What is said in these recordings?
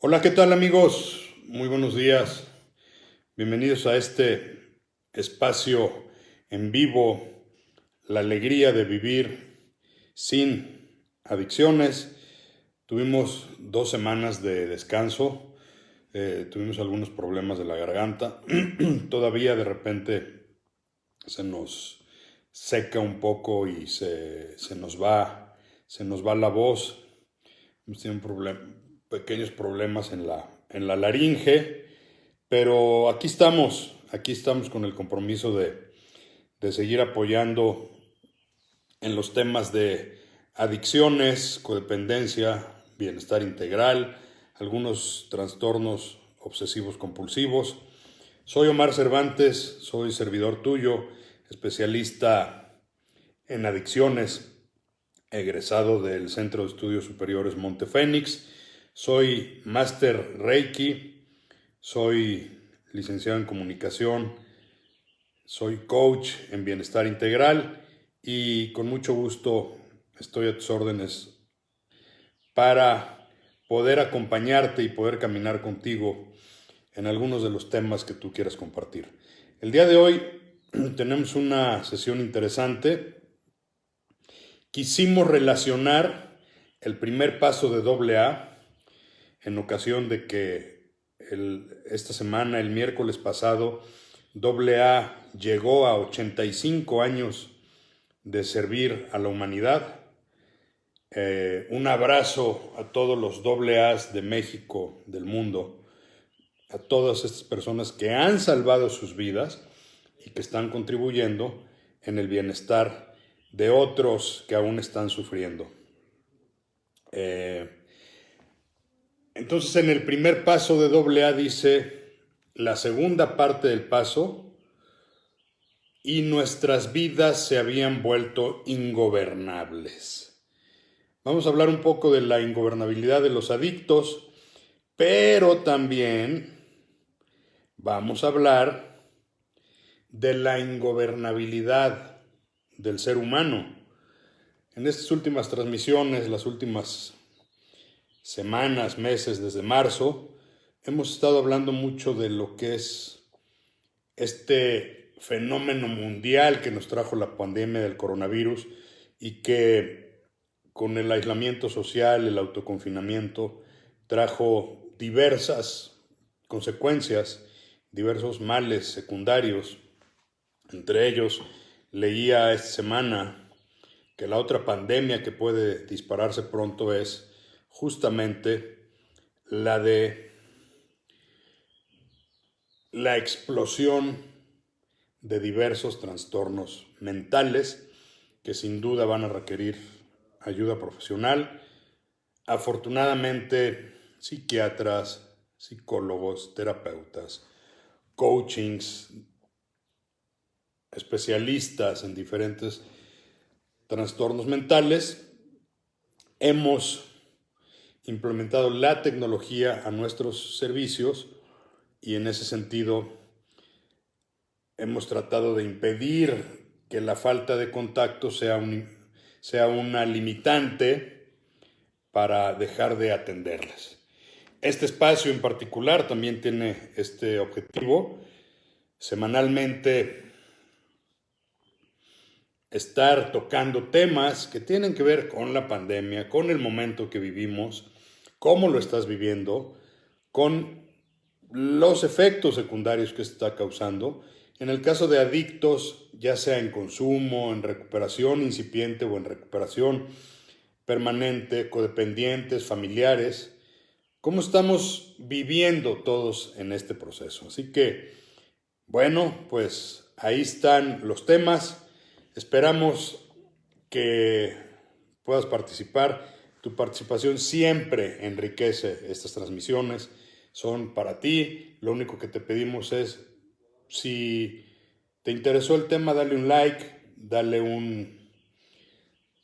Hola, ¿qué tal amigos? Muy buenos días. Bienvenidos a este espacio en vivo, la alegría de vivir sin adicciones. Tuvimos 2 semanas de descanso, tuvimos algunos problemas de la garganta. Todavía de repente se nos seca un poco y se nos va la voz. Hemos tenido pequeños problemas en la laringe, pero aquí estamos con el compromiso de seguir apoyando en los temas de adicciones, codependencia, bienestar integral, algunos trastornos obsesivos compulsivos. Soy Omar Cervantes, soy servidor tuyo, especialista en adicciones, egresado del Centro de Estudios Superiores Montefénix. Soy máster Reiki, soy licenciado en comunicación, soy coach en bienestar integral y con mucho gusto estoy a tus órdenes para poder acompañarte y poder caminar contigo en algunos de los temas que tú quieras compartir. El día de hoy tenemos una sesión interesante. Quisimos relacionar el primer paso de AA en ocasión de que esta semana, el miércoles pasado, AA llegó a 85 años de servir a la humanidad. Un abrazo a todos los AA's de México, del mundo, a todas estas personas que han salvado sus vidas y que están contribuyendo en el bienestar de otros que aún están sufriendo. Entonces en el primer paso de AA dice la segunda parte del paso: y nuestras vidas se habían vuelto ingobernables. Vamos a hablar un poco de la ingobernabilidad de los adictos, pero también vamos a hablar de la ingobernabilidad del ser humano. En estas últimas transmisiones, las últimas semanas, meses, desde marzo, hemos estado hablando mucho de lo que es este fenómeno mundial que nos trajo la pandemia del coronavirus y que con el aislamiento social, el autoconfinamiento, trajo diversas consecuencias, diversos males secundarios. Entre ellos, leía esta semana que la otra pandemia que puede dispararse pronto es justamente la de la explosión de diversos trastornos mentales que sin duda van a requerir ayuda profesional. Afortunadamente, psiquiatras, psicólogos, terapeutas, coachings, especialistas en diferentes trastornos mentales, hemos implementado la tecnología a nuestros servicios y en ese sentido hemos tratado de impedir que la falta de contacto sea una limitante para dejar de atenderlas. Este espacio en particular también tiene este objetivo: semanalmente estar tocando temas que tienen que ver con la pandemia, con el momento que vivimos, cómo lo estás viviendo, con los efectos secundarios que está causando. En el caso de adictos, ya sea en consumo, en recuperación incipiente o en recuperación permanente, codependientes, familiares, cómo estamos viviendo todos en este proceso. Así que, bueno, pues ahí están los temas. Esperamos que puedas participar. Tu participación siempre enriquece estas transmisiones. Son para ti. Lo único que te pedimos es, si te interesó el tema, dale un like, dale un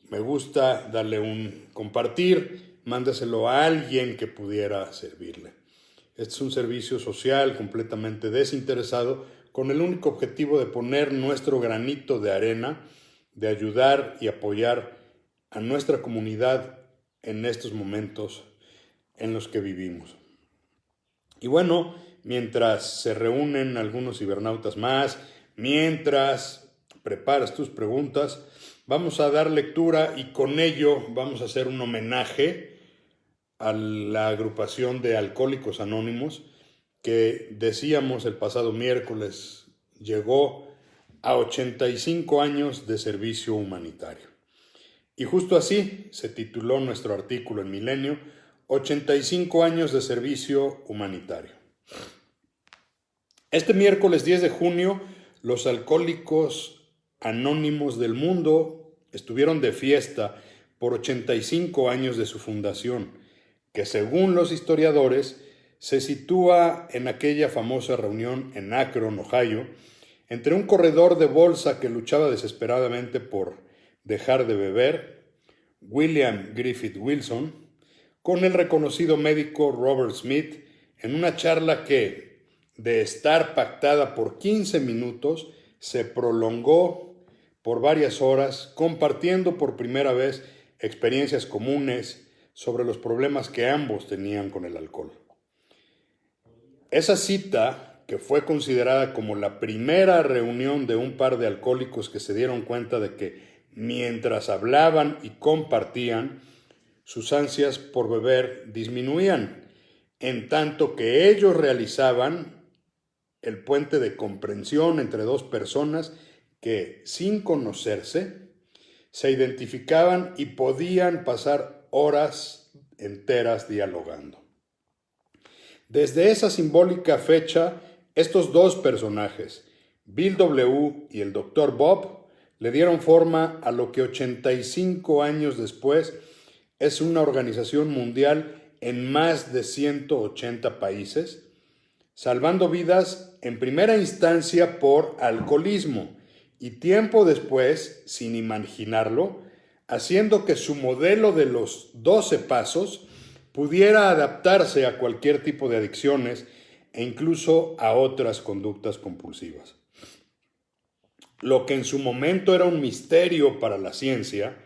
me gusta, dale un compartir, mándaselo a alguien que pudiera servirle. Este es un servicio social completamente desinteresado, con el único objetivo de poner nuestro granito de arena, de ayudar y apoyar a nuestra comunidad en estos momentos en los que vivimos. Y bueno, mientras se reúnen algunos cibernautas más, mientras preparas tus preguntas, vamos a dar lectura y con ello vamos a hacer un homenaje a la agrupación de Alcohólicos Anónimos que decíamos el pasado miércoles llegó a 85 años de servicio humanitario. Y justo así se tituló nuestro artículo en Milenio, 85 años de servicio humanitario. Este miércoles 10 de junio, los Alcohólicos Anónimos del mundo estuvieron de fiesta por 85 años de su fundación, que según los historiadores se sitúa en aquella famosa reunión en Akron, Ohio, entre un corredor de bolsa que luchaba desesperadamente por dejar de beber, William Griffith Wilson, con el reconocido médico Robert Smith, en una charla que, de estar pactada por 15 minutos, se prolongó por varias horas, compartiendo por primera vez experiencias comunes sobre los problemas que ambos tenían con el alcohol. Esa cita, que fue considerada como la primera reunión de un par de alcohólicos que se dieron cuenta de que mientras hablaban y compartían, sus ansias por beber disminuían, en tanto que ellos realizaban el puente de comprensión entre dos personas que, sin conocerse, se identificaban y podían pasar horas enteras dialogando. Desde esa simbólica fecha, estos dos personajes, Bill W. y el Dr. Bob, le dieron forma a lo que 85 años después es una organización mundial en más de 180 países, salvando vidas en primera instancia por alcoholismo y tiempo después, sin imaginarlo, haciendo que su modelo de los 12 pasos pudiera adaptarse a cualquier tipo de adicciones e incluso a otras conductas compulsivas. Lo que en su momento era un misterio para la ciencia,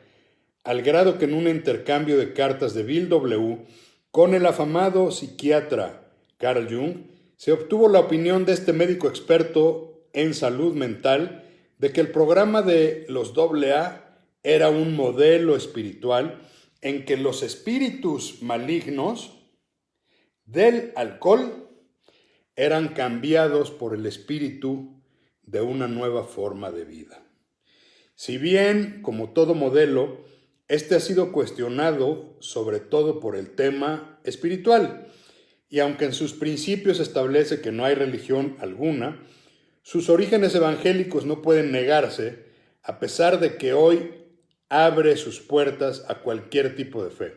al grado que en un intercambio de cartas de Bill W. con el afamado psiquiatra Carl Jung, se obtuvo la opinión de este médico experto en salud mental de que el programa de los AA era un modelo espiritual en que los espíritus malignos del alcohol eran cambiados por el espíritu de una nueva forma de vida. Si bien, como todo modelo, este ha sido cuestionado sobre todo por el tema espiritual, y aunque en sus principios establece que no hay religión alguna, sus orígenes evangélicos no pueden negarse, a pesar de que hoy abre sus puertas a cualquier tipo de fe.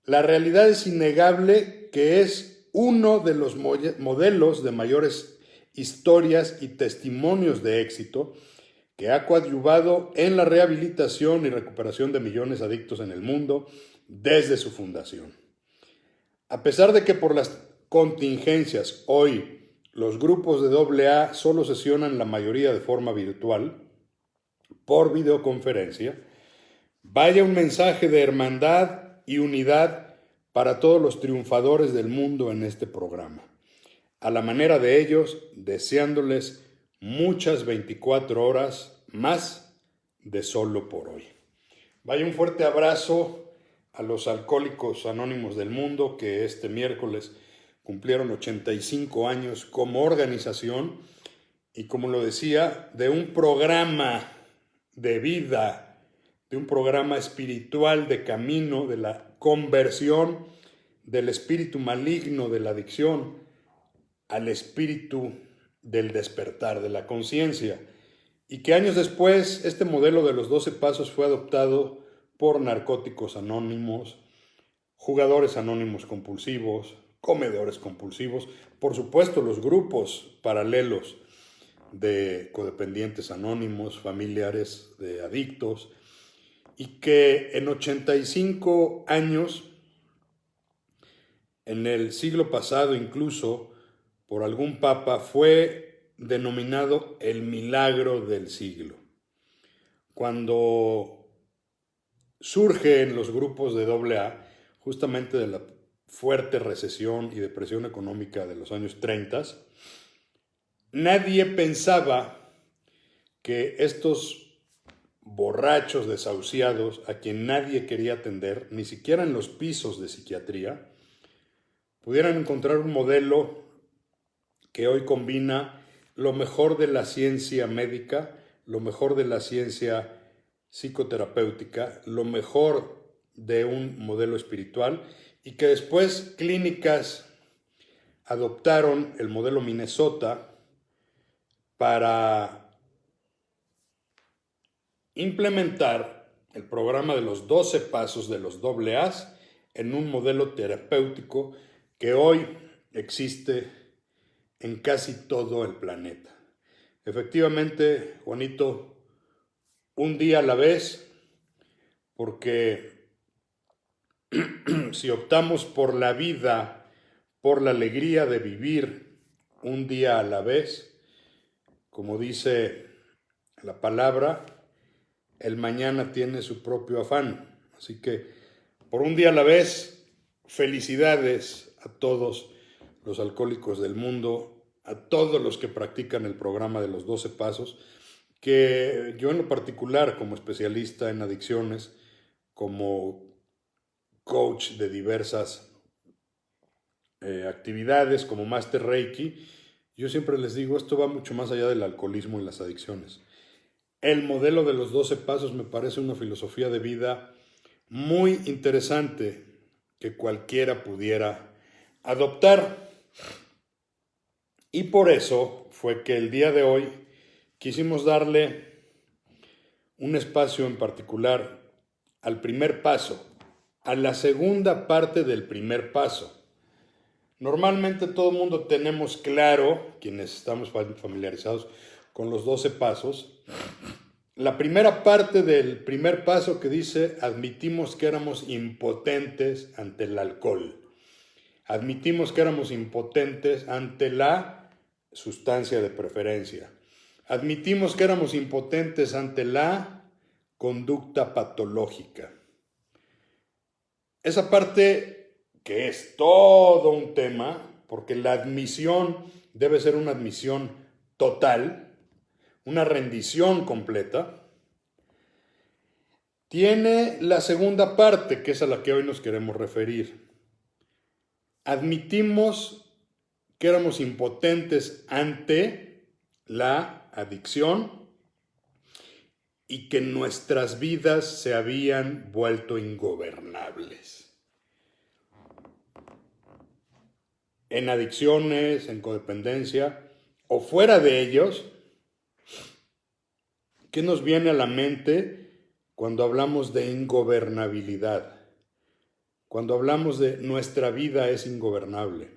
La realidad es innegable que es uno de los modelos de mayores historias y testimonios de éxito que ha coadyuvado en la rehabilitación y recuperación de millones de adictos en el mundo desde su fundación. A pesar de que por las contingencias hoy los grupos de AA solo sesionan la mayoría de forma virtual, por videoconferencia, vaya un mensaje de hermandad y unidad para todos los triunfadores del mundo en este programa. A la manera de ellos, deseándoles muchas 24 horas más de solo por hoy. Vaya un fuerte abrazo a los Alcohólicos Anónimos del mundo que este miércoles cumplieron 85 años como organización y, como lo decía, de un programa de vida, de un programa espiritual de camino, de la conversión del espíritu maligno de la adicción al espíritu del despertar de la conciencia, y que años después este modelo de los 12 pasos fue adoptado por narcóticos anónimos, jugadores anónimos compulsivos, comedores compulsivos, por supuesto los grupos paralelos de codependientes anónimos, familiares de adictos, y que en 85 años, en el siglo pasado incluso, por algún papa, fue denominado el milagro del siglo. Cuando surge en los grupos de AA, justamente de la fuerte recesión y depresión económica de los años 30, nadie pensaba que estos borrachos desahuciados, a quien nadie quería atender, ni siquiera en los pisos de psiquiatría, pudieran encontrar un modelo que hoy combina lo mejor de la ciencia médica, lo mejor de la ciencia psicoterapéutica, lo mejor de un modelo espiritual, y que después clínicas adoptaron el modelo Minnesota para implementar el programa de los 12 pasos de los AA en un modelo terapéutico que hoy existe en casi todo el planeta. Efectivamente, Juanito, un día a la vez, porque si optamos por la vida, por la alegría de vivir un día a la vez, como dice la palabra, el mañana tiene su propio afán. Así que, por un día a la vez, felicidades a todos los alcohólicos del mundo, a todos los que practican el programa de los 12 pasos, que yo en lo particular, como especialista en adicciones, como coach de diversas actividades, como Master Reiki, yo siempre les digo, esto va mucho más allá del alcoholismo y las adicciones. El modelo de los 12 pasos me parece una filosofía de vida muy interesante que cualquiera pudiera adoptar. Y por eso fue que el día de hoy quisimos darle un espacio en particular al primer paso, a la segunda parte del primer paso. Normalmente todo el mundo tenemos claro, quienes estamos familiarizados con los 12 pasos, la primera parte del primer paso que dice: admitimos que éramos impotentes ante el alcohol. Admitimos que éramos impotentes ante la sustancia de preferencia. Admitimos que éramos impotentes ante la conducta patológica. Esa parte, que es todo un tema, porque la admisión debe ser una admisión total, una rendición completa, tiene la segunda parte, que es a la que hoy nos queremos referir. Admitimos que éramos impotentes ante la adicción y que nuestras vidas se habían vuelto ingobernables. En adicciones, en codependencia o fuera de ellos, ¿qué nos viene a la mente cuando hablamos de ingobernabilidad? Cuando hablamos de nuestra vida es ingobernable.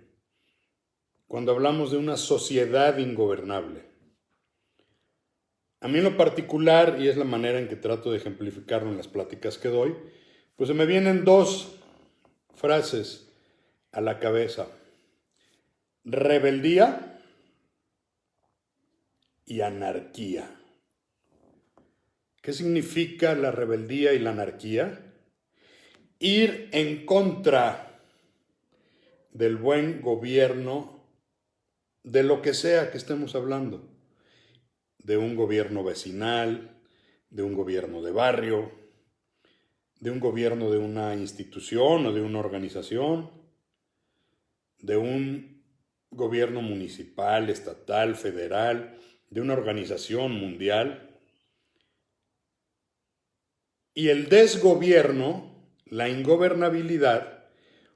Cuando hablamos de una sociedad ingobernable. A mí en lo particular, y es la manera en que trato de ejemplificarlo en las pláticas que doy, pues se me vienen dos frases a la cabeza: rebeldía y anarquía. ¿Qué significa la rebeldía y la anarquía? Ir en contra del buen gobierno de lo que sea que estemos hablando, de un gobierno vecinal, de un gobierno de barrio, de un gobierno de una institución o de una organización, de un gobierno municipal, estatal, federal, de una organización mundial. Y el desgobierno, la ingobernabilidad,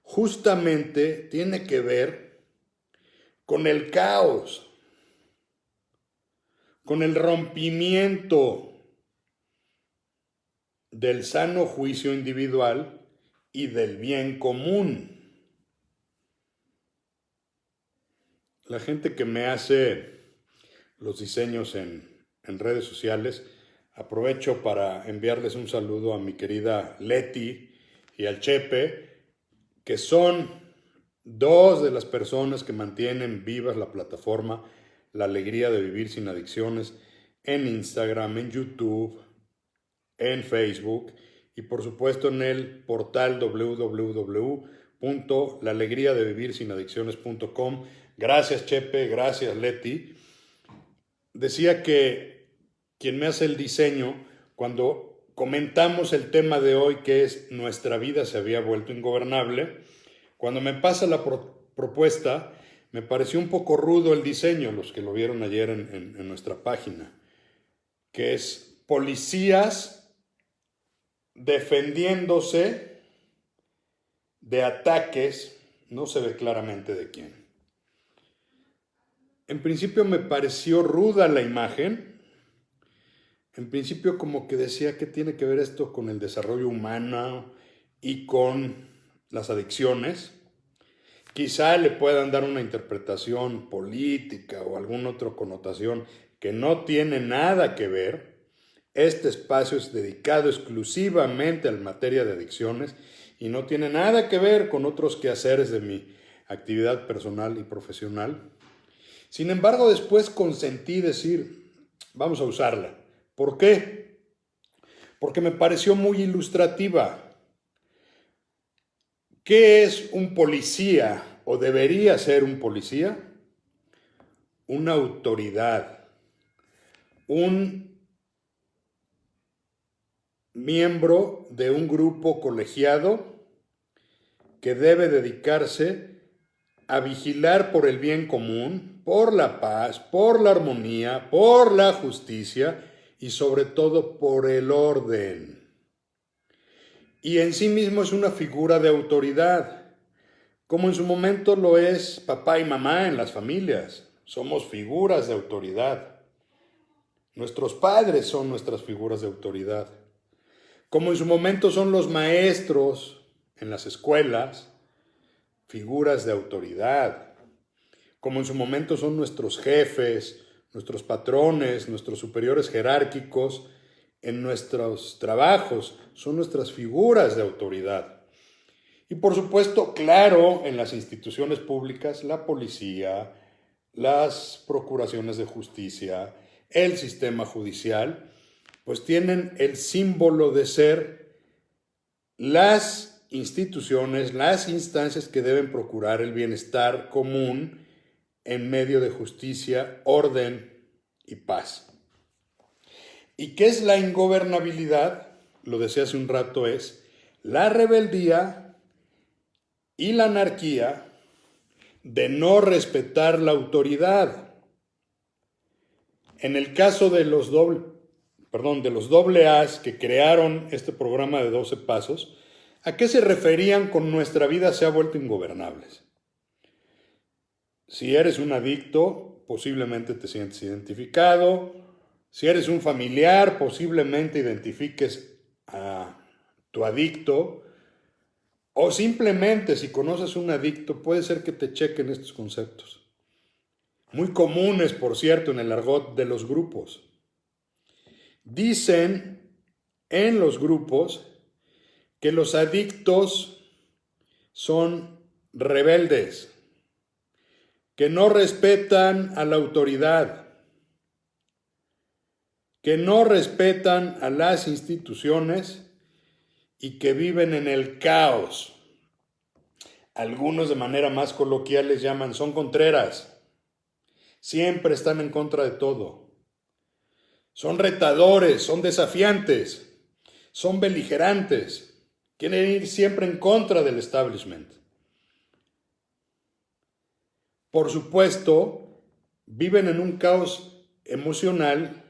justamente tiene que ver con el caos, con el rompimiento del sano juicio individual y del bien común. La gente que me hace los diseños en redes sociales, aprovecho para enviarles un saludo a mi querida Leti y al Chepe, que son dos de las personas que mantienen vivas la plataforma La Alegría de Vivir Sin Adicciones en Instagram, en YouTube, en Facebook y por supuesto en el portal www.lalegriadeVivirSinAdicciones.com. www.laalegriadevivirsinadicciones.com. Gracias, Chepe, gracias, Leti. Decía que quien me hace el diseño, cuando comentamos el tema de hoy, que es nuestra vida se había vuelto ingobernable, cuando me pasa la propuesta, me pareció un poco rudo el diseño, los que lo vieron ayer en nuestra página, que es policías defendiéndose de ataques, no se ve claramente de quién. En principio me pareció ruda la imagen. En principio como que decía que tiene que ver esto con el desarrollo humano y con las adicciones. Quizá le puedan dar una interpretación política o alguna otra connotación que no tiene nada que ver. Este espacio es dedicado exclusivamente a la materia de adicciones y no tiene nada que ver con otros quehaceres de mi actividad personal y profesional. Sin embargo, después consentí decir, vamos a usarla. ¿Por qué? Porque me pareció muy ilustrativa. ¿Qué es un policía o debería ser un policía? Una autoridad, un miembro de un grupo colegiado que debe dedicarse a vigilar por el bien común, por la paz, por la armonía, por la justicia y sobre todo por el orden. Y en sí mismo es una figura de autoridad, como en su momento lo es papá y mamá en las familias. Somos figuras de autoridad. Nuestros padres son nuestras figuras de autoridad. Como en su momento son los maestros en las escuelas, figuras de autoridad. Como en su momento son nuestros jefes, nuestros patrones, nuestros superiores jerárquicos, en nuestros trabajos, son nuestras figuras de autoridad. Y por supuesto, claro, en las instituciones públicas, la policía, las procuraciones de justicia, el sistema judicial, pues tienen el símbolo de ser las instituciones, las instancias que deben procurar el bienestar común en medio de justicia, orden y paz. ¿Y qué es la ingobernabilidad? Lo decía hace un rato, es la rebeldía y la anarquía de no respetar la autoridad. En el caso de los doble A's que crearon este programa de 12 pasos, ¿a qué se referían con nuestra vida se ha vuelto ingobernables? Si eres un adicto, posiblemente te sientes identificado. Si eres un familiar, posiblemente identifiques a tu adicto. O simplemente, si conoces un adicto, puede ser que te chequen estos conceptos. Muy comunes, por cierto, en el argot de los grupos. Dicen en los grupos que los adictos son rebeldes, que no respetan a la autoridad, que no respetan a las instituciones y que viven en el caos. Algunos de manera más coloquial les llaman son contreras. Siempre están en contra de todo. Son retadores, son desafiantes, son beligerantes. Quieren ir siempre en contra del establishment. Por supuesto, viven en un caos emocional,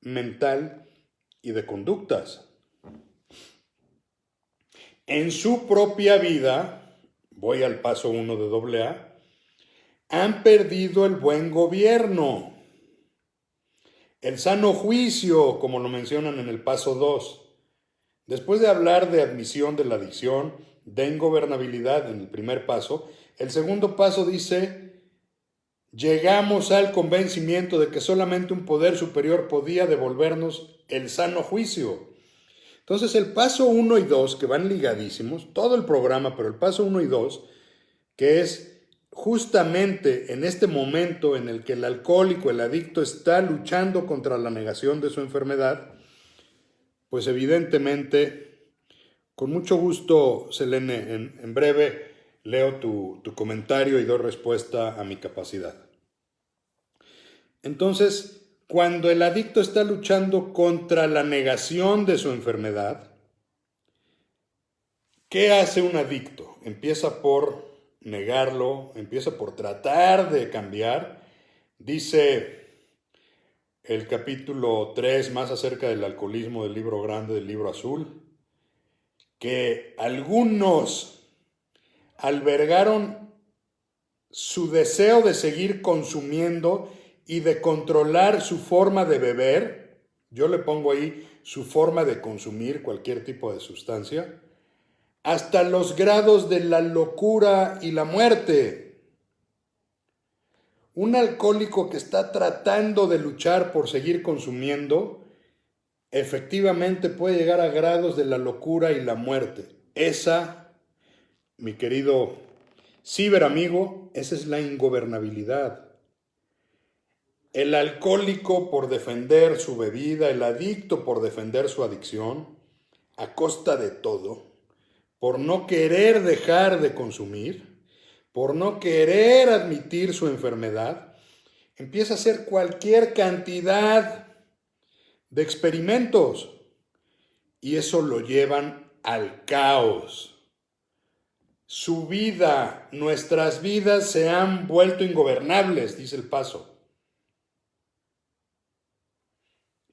mental y de conductas. En su propia vida, voy al paso 1 de AA, han perdido el buen gobierno, el sano juicio, como lo mencionan en el paso 2. Después de hablar de admisión de la adicción, de ingobernabilidad en el primer paso, el segundo paso dice: llegamos al convencimiento de que solamente un poder superior podía devolvernos el sano juicio. Entonces el paso 1 y 2, que van ligadísimos, todo el programa, pero el paso 1 y 2, que es justamente en este momento en el que el alcohólico, el adicto, está luchando contra la negación de su enfermedad, pues evidentemente Con mucho gusto, Selene. En breve leo tu comentario y doy respuesta a mi capacidad. Entonces, cuando el adicto está luchando contra la negación de su enfermedad, ¿qué hace un adicto? Empieza por negarlo, empieza por tratar de cambiar. Dice el capítulo 3, más acerca del alcoholismo del libro grande, del libro azul, que algunos albergaron su deseo de seguir consumiendo y de controlar su forma de beber. Yo le pongo ahí su forma de consumir cualquier tipo de sustancia, hasta los grados de la locura y la muerte. Un alcohólico que está tratando de luchar por seguir consumiendo, efectivamente puede llegar a grados de la locura y la muerte. Esa, mi querido ciberamigo, esa es la ingobernabilidad. El alcohólico por defender su bebida, el adicto por defender su adicción, a costa de todo, por no querer dejar de consumir, por no querer admitir su enfermedad, empieza a hacer cualquier cantidad de experimentos y eso lo llevan al caos. Su vida, nuestras vidas se han vuelto ingobernables, dice el paso.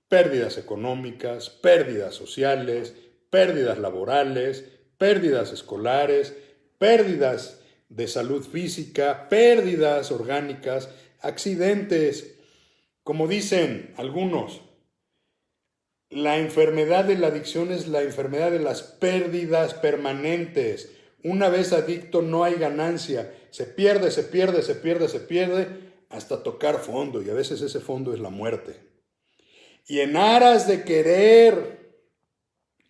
Pérdidas económicas, pérdidas sociales, pérdidas laborales, pérdidas escolares, pérdidas de salud física, pérdidas orgánicas, accidentes. Como dicen algunos, la enfermedad de la adicción es la enfermedad de las pérdidas permanentes. Una vez adicto no hay ganancia. Se pierde, se pierde, se pierde, se pierde hasta tocar fondo y a veces ese fondo es la muerte. Y en aras de querer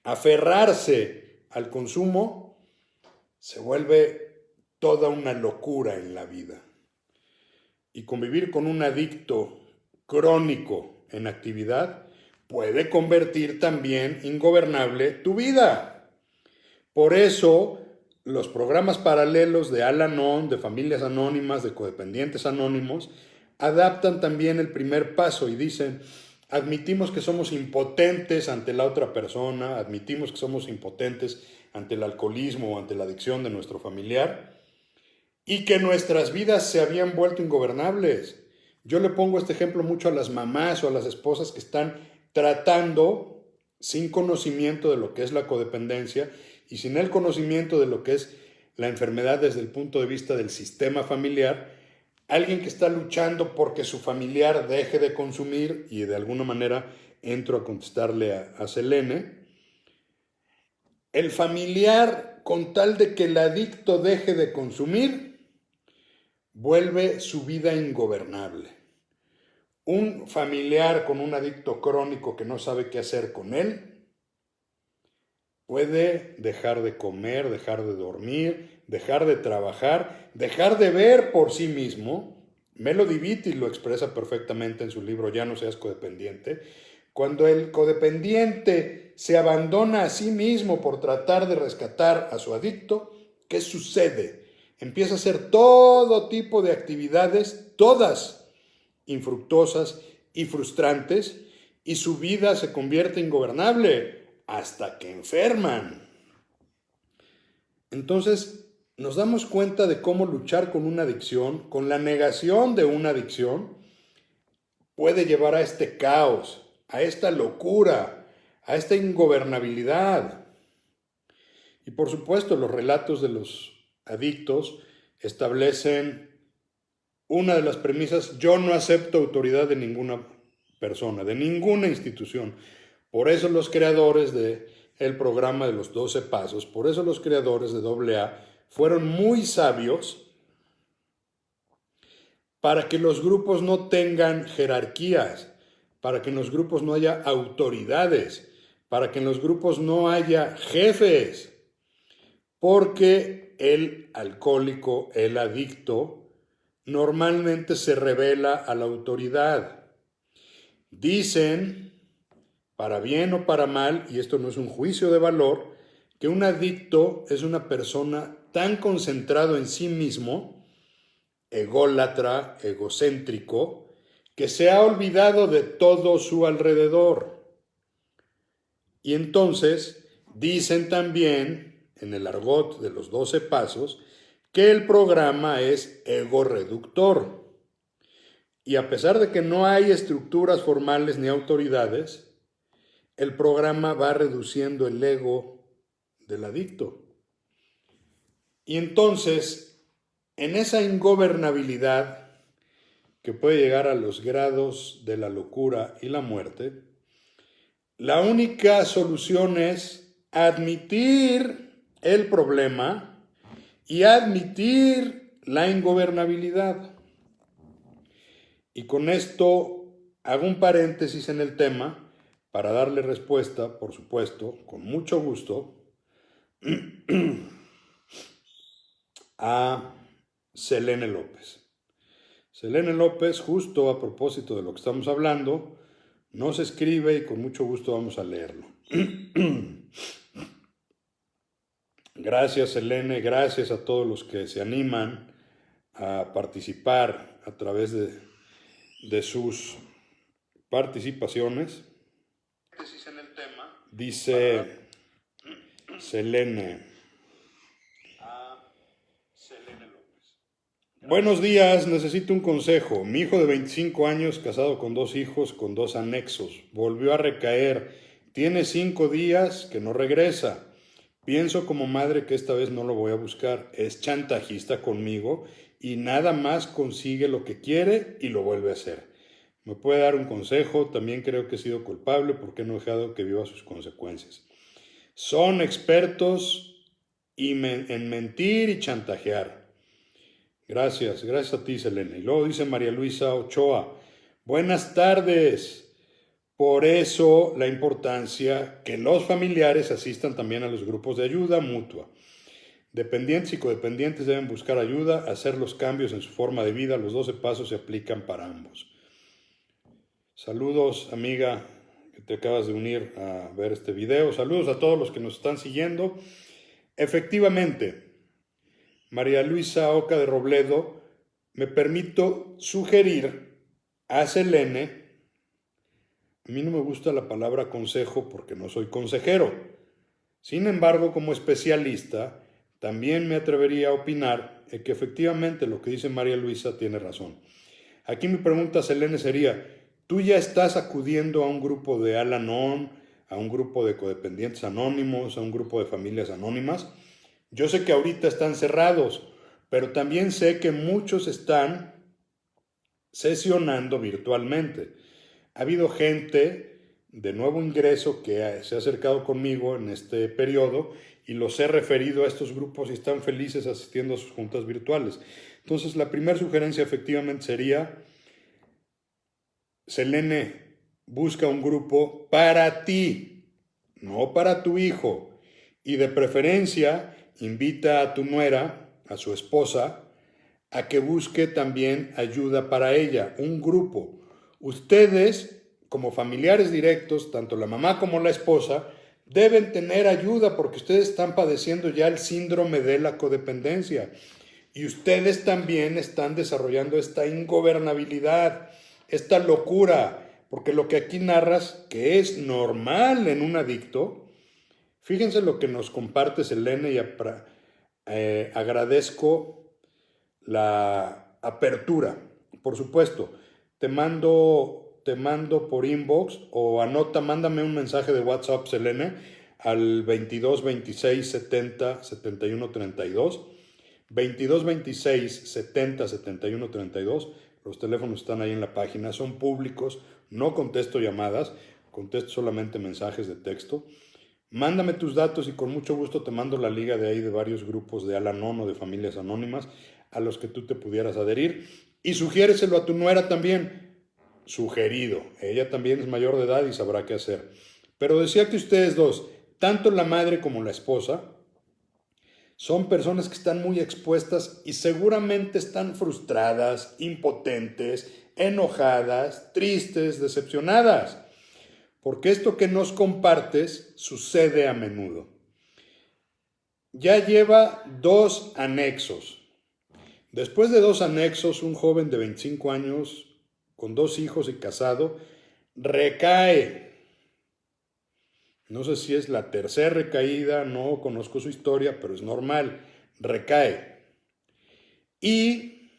aferrarse al consumo, se vuelve toda una locura en la vida. Y convivir con un adicto crónico en actividad puede convertir también ingobernable tu vida. Por eso, los programas paralelos de Al-Anon, de familias anónimas, de codependientes anónimos, adaptan también el primer paso y dicen: admitimos que somos impotentes ante la otra persona, admitimos que somos impotentes ante el alcoholismo o ante la adicción de nuestro familiar y que nuestras vidas se habían vuelto ingobernables. Yo le pongo este ejemplo mucho a las mamás o a las esposas que están tratando sin conocimiento de lo que es la codependencia y sin el conocimiento de lo que es la enfermedad desde el punto de vista del sistema familiar. Alguien que está luchando porque su familiar deje de consumir, y de alguna manera entro a contestarle a Selene, el familiar, con tal de que el adicto deje de consumir, vuelve su vida ingobernable. Un familiar con un adicto crónico que no sabe qué hacer con él, puede dejar de comer, dejar de dormir, dejar de trabajar, dejar de ver por sí mismo. Melody Beattie lo expresa perfectamente en su libro Ya no seas codependiente. Cuando el codependiente se abandona a sí mismo por tratar de rescatar a su adicto, ¿qué sucede? Empieza a hacer todo tipo de actividades, todas infructuosas y frustrantes, y su vida se convierte ingobernable hasta que enferman. Entonces, nos damos cuenta de cómo luchar con una adicción, con la negación de una adicción, puede llevar a este caos, a esta locura, a esta ingobernabilidad. Y por supuesto, los relatos de los adictos establecen una de las premisas: yo no acepto autoridad de ninguna persona, de ninguna institución. Por eso los creadores del programa de los 12 pasos, por eso los creadores de AA fueron muy sabios para que los grupos no tengan jerarquías, para que en los grupos no haya autoridades, para que en los grupos no haya jefes, porque el alcohólico, el adicto, normalmente se revela a la autoridad. Dicen, para bien o para mal, y esto no es un juicio de valor, que un adicto es una persona tan concentrado en sí mismo, ególatra, egocéntrico, que se ha olvidado de todo su alrededor. Y entonces dicen también, en el argot de los 12 pasos, que el programa es ego reductor. Y a pesar de que no hay estructuras formales ni autoridades, el programa va reduciendo el ego del adicto. Y entonces, en esa ingobernabilidad que puede llegar a los grados de la locura y la muerte, la única solución es admitir el problema y admitir la ingobernabilidad. Y con esto hago un paréntesis en el tema para darle respuesta, por supuesto, con mucho gusto, a Selene López. Selene López, justo a propósito de lo que estamos hablando, nos escribe y con mucho gusto vamos a leerlo. Gracias, Selene, gracias a todos los que se animan a participar a través de sus participaciones. Dice Selene. Buenos días, necesito un consejo. Mi hijo de 25 años, casado con 2 hijos, con 2 anexos, volvió a recaer. Tiene 5 días que no regresa. Pienso como madre que esta vez no lo voy a buscar. Es chantajista conmigo y nada más consigue lo que quiere y lo vuelve a hacer. ¿Me puede dar un consejo? También creo que he sido culpable porque no he dejado que viva sus consecuencias. Son expertos en mentir y chantajear. Gracias a ti, Selene. Y luego dice María Luisa Ochoa, buenas tardes. Por eso la importancia que los familiares asistan también a los grupos de ayuda mutua. Dependientes y codependientes deben buscar ayuda, hacer los cambios en su forma de vida. Los 12 pasos se aplican para ambos. Saludos, amiga, que te acabas de unir a ver este video. Saludos a todos los que nos están siguiendo. Efectivamente, María Luisa Oca de Robledo, me permito sugerir a Selene, a mí no me gusta la palabra consejo porque no soy consejero. Sin embargo, como especialista, también me atrevería a opinar que efectivamente lo que dice María Luisa tiene razón. Aquí mi pregunta a Selene sería, ¿tú ya estás acudiendo a un grupo de Al-Anon, a un grupo de codependientes anónimos, a un grupo de familias anónimas? Yo sé que ahorita están cerrados, pero también sé que muchos están sesionando virtualmente. Ha habido gente de nuevo ingreso que se ha acercado conmigo en este periodo y los he referido a estos grupos y están felices asistiendo a sus juntas virtuales. Entonces, la primera sugerencia efectivamente sería, Selene, busca un grupo para ti, no para tu hijo, y de preferencia invita a tu nuera, a su esposa, a que busque también ayuda para ella, un grupo. Ustedes, como familiares directos, tanto la mamá como la esposa, deben tener ayuda porque ustedes están padeciendo ya el síndrome de la codependencia. Y ustedes también están desarrollando esta ingobernabilidad, esta locura, porque lo que aquí narras, que es normal en un adicto, fíjense lo que nos comparte Selene y agradezco la apertura. Por supuesto, te mando por inbox o mándame un mensaje de WhatsApp, Selene, al 22 26 70 71 32. 22 26 70 71 32. Los teléfonos están ahí en la página, son públicos, no contesto llamadas, contesto solamente mensajes de texto. Mándame tus datos y con mucho gusto te mando la liga de ahí de varios grupos de Al-Anon o de familias anónimas a los que tú te pudieras adherir. Y sugiéreselo a tu nuera también. Sugerido. Ella también es mayor de edad y sabrá qué hacer. Pero decía que ustedes dos, tanto la madre como la esposa, son personas que están muy expuestas y seguramente están frustradas, impotentes, enojadas, tristes, decepcionadas. Porque esto que nos compartes sucede a menudo. ya lleva 2 anexos. Después de 2 anexos, un joven de 25 años, con 2 hijos y casado, recae. No sé si es la tercera recaída, no conozco su historia, pero es normal, recae. Y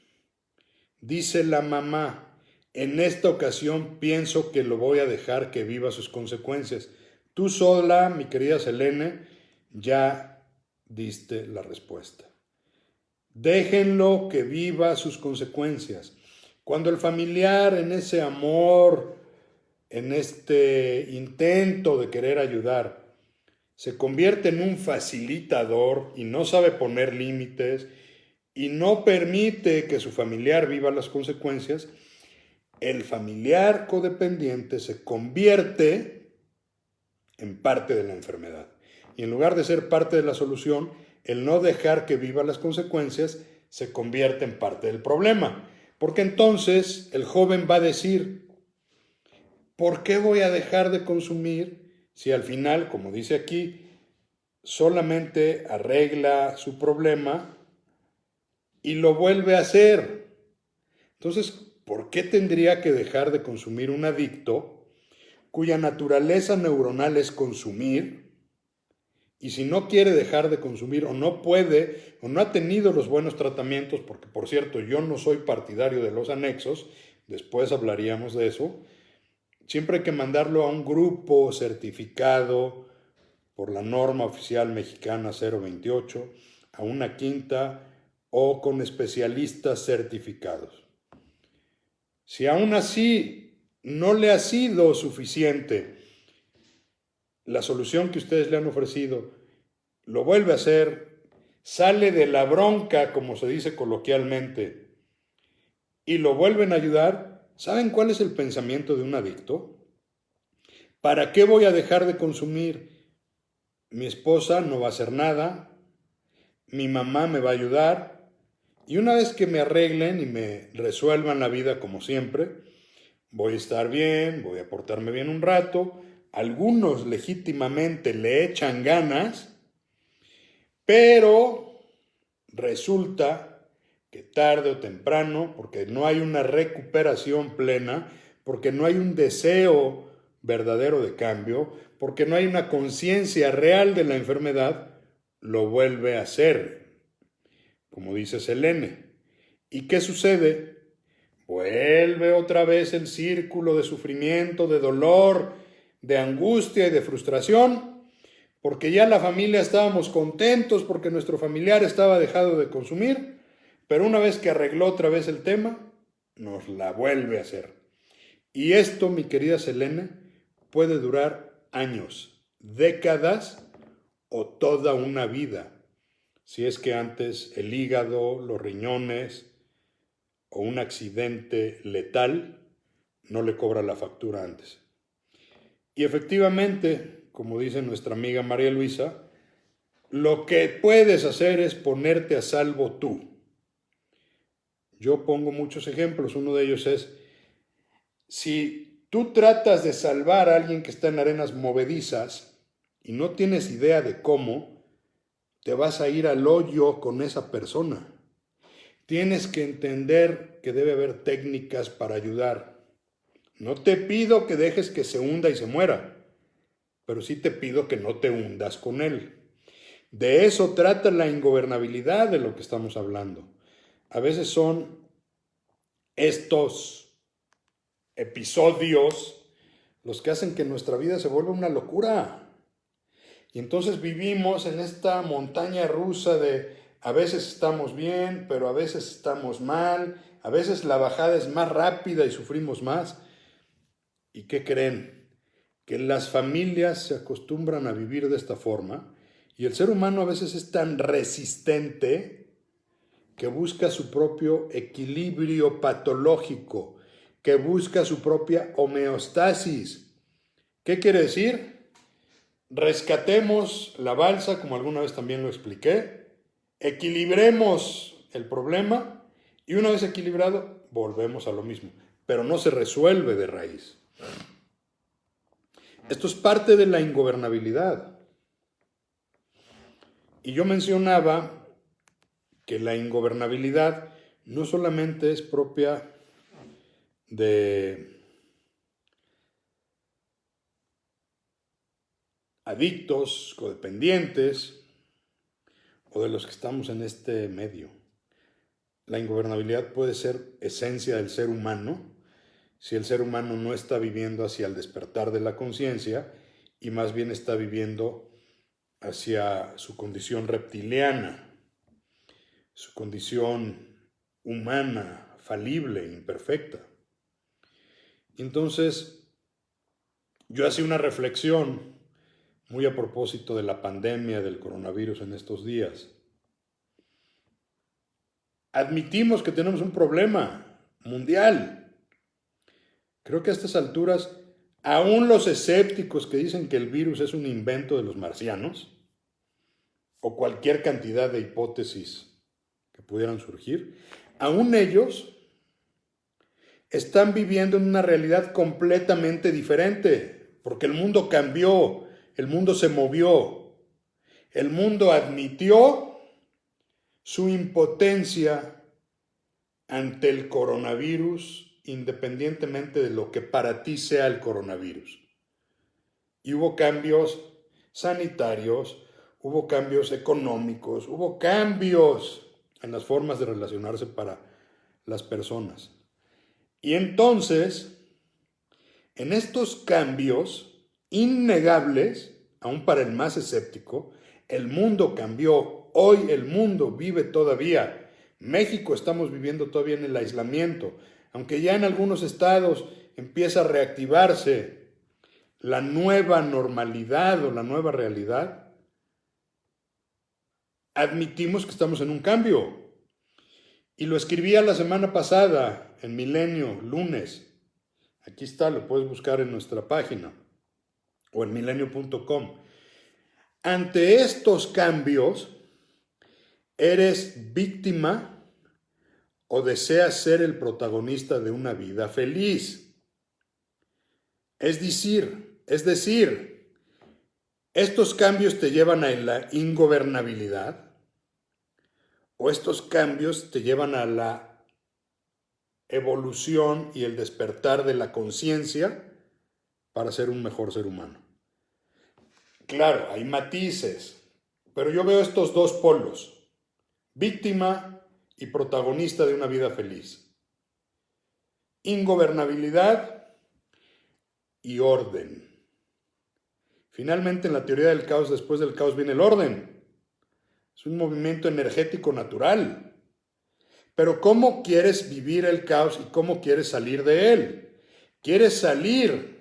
dice la mamá, en esta ocasión pienso que lo voy a dejar que viva sus consecuencias. Tú sola, mi querida Selene, ya diste la respuesta. Déjenlo que viva sus consecuencias. Cuando el familiar en ese amor, en este intento de querer ayudar, se convierte en un facilitador y no sabe poner límites y no permite que su familiar viva las consecuencias, el familiar codependiente se convierte en parte de la enfermedad. Y en lugar de ser parte de la solución, el no dejar que viva las consecuencias se convierte en parte del problema. Porque entonces el joven va a decir, ¿por qué voy a dejar de consumir si al final, como dice aquí, solamente arregla su problema y lo vuelve a hacer? Entonces, ¿por qué tendría que dejar de consumir un adicto cuya naturaleza neuronal es consumir? Y si no quiere dejar de consumir o no puede o no ha tenido los buenos tratamientos, porque por cierto yo no soy partidario de los anexos, después hablaríamos de eso, siempre hay que mandarlo a un grupo certificado por la norma oficial mexicana 028, a una quinta o con especialistas certificados. Si aún así no le ha sido suficiente la solución que ustedes le han ofrecido, lo vuelve a hacer, sale de la bronca, como se dice coloquialmente, y lo vuelven a ayudar, ¿saben cuál es el pensamiento de un adicto? ¿Para qué voy a dejar de consumir? Mi esposa no va a hacer nada, mi mamá me va a ayudar, y una vez que me arreglen y me resuelvan la vida como siempre, voy a estar bien, voy a portarme bien un rato. Algunos legítimamente le echan ganas, pero resulta que tarde o temprano, porque no hay una recuperación plena, porque no hay un deseo verdadero de cambio, porque no hay una conciencia real de la enfermedad, lo vuelve a hacer, como dice Selene. ¿Y qué sucede? Vuelve otra vez el círculo de sufrimiento, de dolor, de angustia y de frustración, porque ya la familia estábamos contentos porque nuestro familiar estaba dejado de consumir, pero una vez que arregló otra vez el tema, nos la vuelve a hacer. Y esto, mi querida Selena, puede durar años, décadas o toda una vida, si es que antes el hígado, los riñones o un accidente letal no le cobra la factura antes. Y efectivamente, como dice nuestra amiga María Luisa, lo que puedes hacer es ponerte a salvo tú. Yo pongo muchos ejemplos, uno de ellos es, si tú tratas de salvar a alguien que está en arenas movedizas y no tienes idea de cómo, te vas a ir al hoyo con esa persona. Tienes que entender que debe haber técnicas para ayudar. No te pido que dejes que se hunda y se muera, pero sí te pido que no te hundas con él. De eso trata la ingobernabilidad de lo que estamos hablando. A veces son estos episodios los que hacen que nuestra vida se vuelva una locura. Y entonces vivimos en esta montaña rusa de a veces estamos bien, pero a veces estamos mal, a veces la bajada es más rápida y sufrimos más. ¿Y qué creen? Que las familias se acostumbran a vivir de esta forma y el ser humano a veces es tan resistente que busca su propio equilibrio patológico, que busca su propia homeostasis. ¿Qué quiere decir? Rescatemos la balsa, como alguna vez también lo expliqué, equilibremos el problema y una vez equilibrado volvemos a lo mismo, pero no se resuelve de raíz. Esto es parte de la ingobernabilidad. Y yo mencionaba que la ingobernabilidad no solamente es propia de adictos, codependientes o de los que estamos en este medio. La ingobernabilidad puede ser esencia del ser humano si el ser humano no está viviendo hacia el despertar de la conciencia y más bien está viviendo hacia su condición reptiliana, su condición humana, falible, imperfecta. Entonces, yo hacía una reflexión muy a propósito de la pandemia del coronavirus en estos días. Admitimos que tenemos un problema mundial. Creo que a estas alturas, aún los escépticos que dicen que el virus es un invento de los marcianos, o cualquier cantidad de hipótesis que pudieran surgir, aún ellos están viviendo en una realidad completamente diferente, porque el mundo cambió, el mundo se movió, el mundo admitió su impotencia ante el coronavirus, independientemente de lo que para ti sea el coronavirus. Y hubo cambios sanitarios, hubo cambios económicos, hubo cambios en las formas de relacionarse para las personas. Y entonces, en estos cambios innegables, aún para el más escéptico, el mundo cambió. Hoy el mundo vive todavía. México estamos viviendo todavía en el aislamiento, aunque ya en algunos estados empieza a reactivarse la nueva normalidad o la nueva realidad. Admitimos que estamos en un cambio. Y lo escribía la semana pasada en Milenio, lunes. Aquí está, lo puedes buscar en nuestra página o en milenio.com. Ante estos cambios, ¿eres víctima o deseas ser el protagonista de una vida feliz? Es decir, ¿estos cambios te llevan a la ingobernabilidad o estos cambios te llevan a la evolución y el despertar de la conciencia para ser un mejor ser humano? Claro, hay matices, pero yo veo estos dos polos, víctima y protagonista de una vida feliz. Ingobernabilidad y orden. Finalmente, en la teoría del caos, después del caos viene el orden. Es un movimiento energético natural. Pero ¿cómo quieres vivir el caos y cómo quieres salir de él? ¿Quieres salir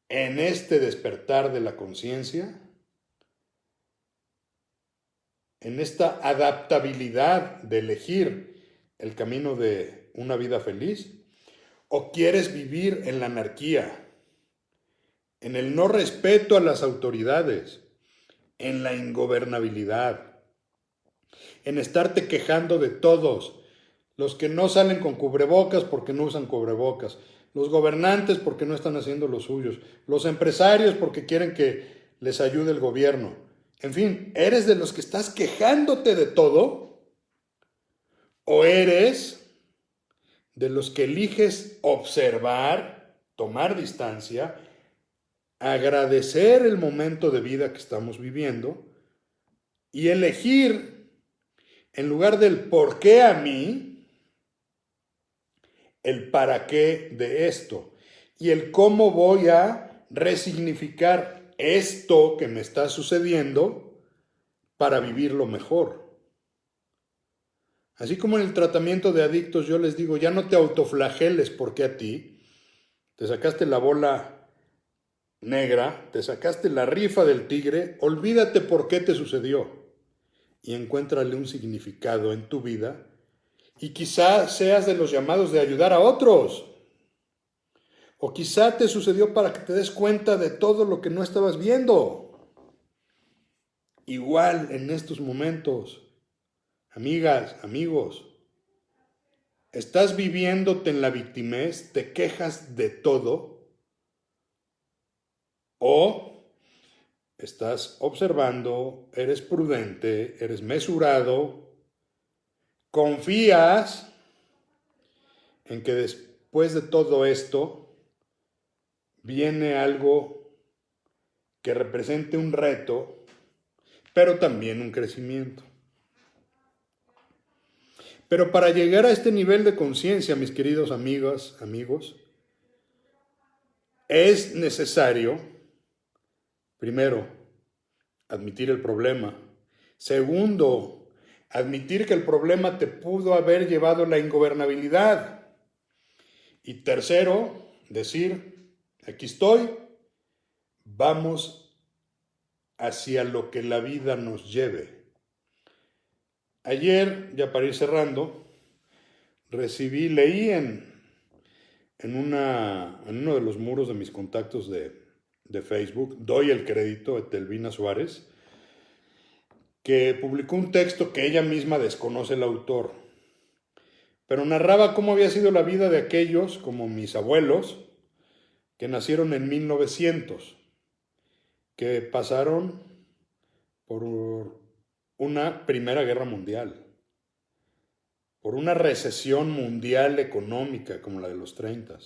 en este despertar de la conciencia? En esta adaptabilidad de elegir el camino de una vida feliz? ¿O quieres vivir en la anarquía, en el no respeto a las autoridades, en la ingobernabilidad, en estarte quejando de todos, los que no salen con cubrebocas porque no usan cubrebocas, los gobernantes porque no están haciendo los suyos, los empresarios porque quieren que les ayude el gobierno? En fin, ¿eres de los que estás quejándote de todo? ¿O eres de los que eliges observar, tomar distancia, agradecer el momento de vida que estamos viviendo y elegir, en lugar del por qué a mí, el para qué de esto y el cómo voy a resignificar esto que me está sucediendo para vivirlo mejor? Así como en el tratamiento de adictos yo les digo, ya no te autoflageles porque a ti te sacaste la bola negra, te sacaste la rifa del tigre, olvídate por qué te sucedió y encuéntrale un significado en tu vida y quizá seas de los llamados de ayudar a otros. O quizá te sucedió para que te des cuenta de todo lo que no estabas viendo. Igual en estos momentos, amigas, amigos, ¿estás viviéndote en la victimez? ¿Te quejas de todo? ¿O estás observando, eres prudente, eres mesurado, confías en que después de todo esto viene algo que represente un reto, pero también un crecimiento. Pero para llegar a este nivel de conciencia, mis queridos amigos, es necesario, primero, admitir el problema. Segundo, admitir que el problema te pudo haber llevado a la ingobernabilidad. Y tercero, decir, aquí estoy, vamos hacia lo que la vida nos lleve. Ayer, ya para ir cerrando, leí en uno de los muros de mis contactos de Facebook, doy el crédito a Etelvina Suárez, que publicó un texto que ella misma desconoce el autor, pero narraba cómo había sido la vida de aquellos, como mis abuelos, que nacieron en 1900, que pasaron por una Primera Guerra Mundial, por una recesión mundial económica como la de los 30,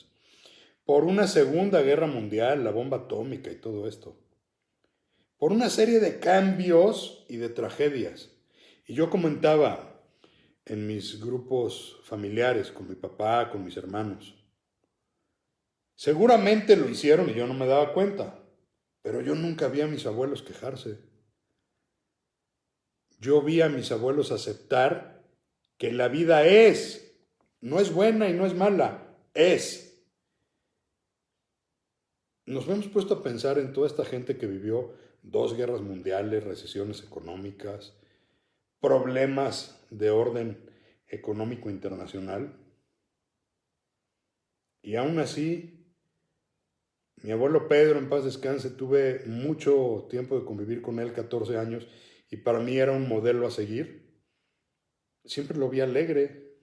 por una Segunda Guerra Mundial, la bomba atómica y todo esto, por una serie de cambios y de tragedias. Y yo comentaba en mis grupos familiares, con mi papá, con mis hermanos, seguramente lo hicieron y yo no me daba cuenta, pero yo nunca vi a mis abuelos quejarse. Yo vi a mis abuelos aceptar que la vida no es buena y no es mala, es. Nos hemos puesto a pensar en toda esta gente que vivió 2 guerras mundiales, recesiones económicas, problemas de orden económico internacional. Y aún así, mi abuelo Pedro, en paz descanse, tuve mucho tiempo de convivir con él, 14 años, y para mí era un modelo a seguir. Siempre lo vi alegre.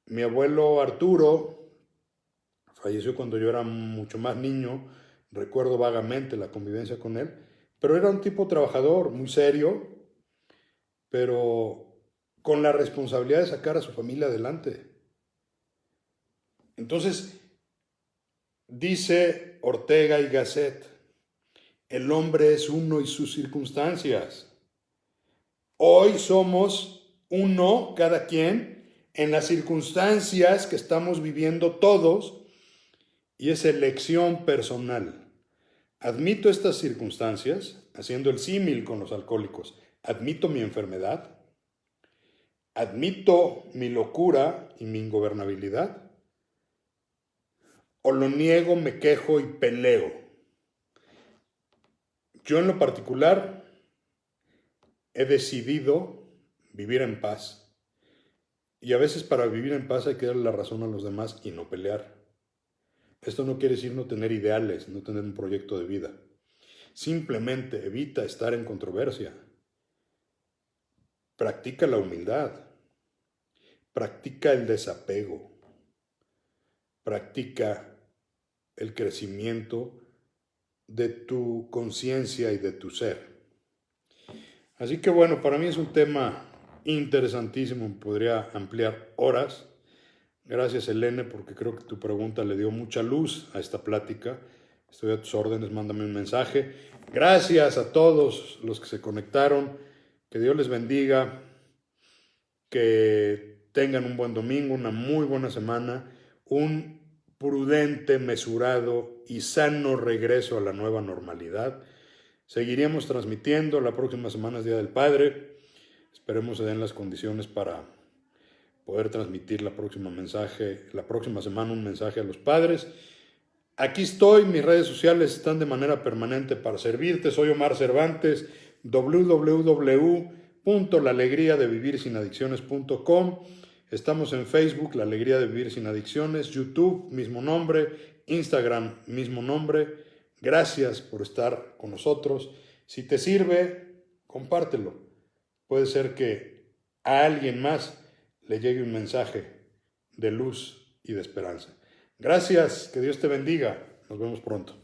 Mi abuelo Arturo falleció cuando yo era mucho más niño, recuerdo vagamente la convivencia con él, pero era un tipo trabajador, muy serio, pero con la responsabilidad de sacar a su familia adelante. Entonces, dice Ortega y Gasset, el hombre es uno y sus circunstancias. Hoy somos uno, cada quien, en las circunstancias que estamos viviendo todos, y es elección personal. Admito estas circunstancias, haciendo el símil con los alcohólicos. Admito mi enfermedad, admito mi locura y mi ingobernabilidad, o lo niego, me quejo y peleo. Yo en lo particular he decidido vivir en paz. Y a veces para vivir en paz hay que darle la razón a los demás y no pelear. Esto no quiere decir no tener ideales, no tener un proyecto de vida. Simplemente evita estar en controversia. Practica la humildad. Practica el desapego. Practica el crecimiento de tu conciencia y de tu ser. Así que bueno, para mí es un tema interesantísimo, podría ampliar horas. Gracias, Elene, porque creo que tu pregunta le dio mucha luz a esta plática. Estoy a tus órdenes, mándame un mensaje. Gracias a todos los que se conectaron. Que Dios les bendiga. Que tengan un buen domingo, una muy buena semana, un prudente, mesurado y sano regreso a la nueva normalidad. Seguiremos transmitiendo. La próxima semana es Día del Padre. Esperemos se den las condiciones para poder transmitir la próxima semana un mensaje a los padres. Aquí estoy, mis redes sociales están de manera permanente para servirte. Soy Omar Cervantes, www.laalegriadevivirsinadicciones.com. Estamos en Facebook, La Alegría de Vivir Sin Adicciones, YouTube, mismo nombre, Instagram, mismo nombre. Gracias por estar con nosotros. Si te sirve, compártelo. Puede ser que a alguien más le llegue un mensaje de luz y de esperanza. Gracias, que Dios te bendiga. Nos vemos pronto.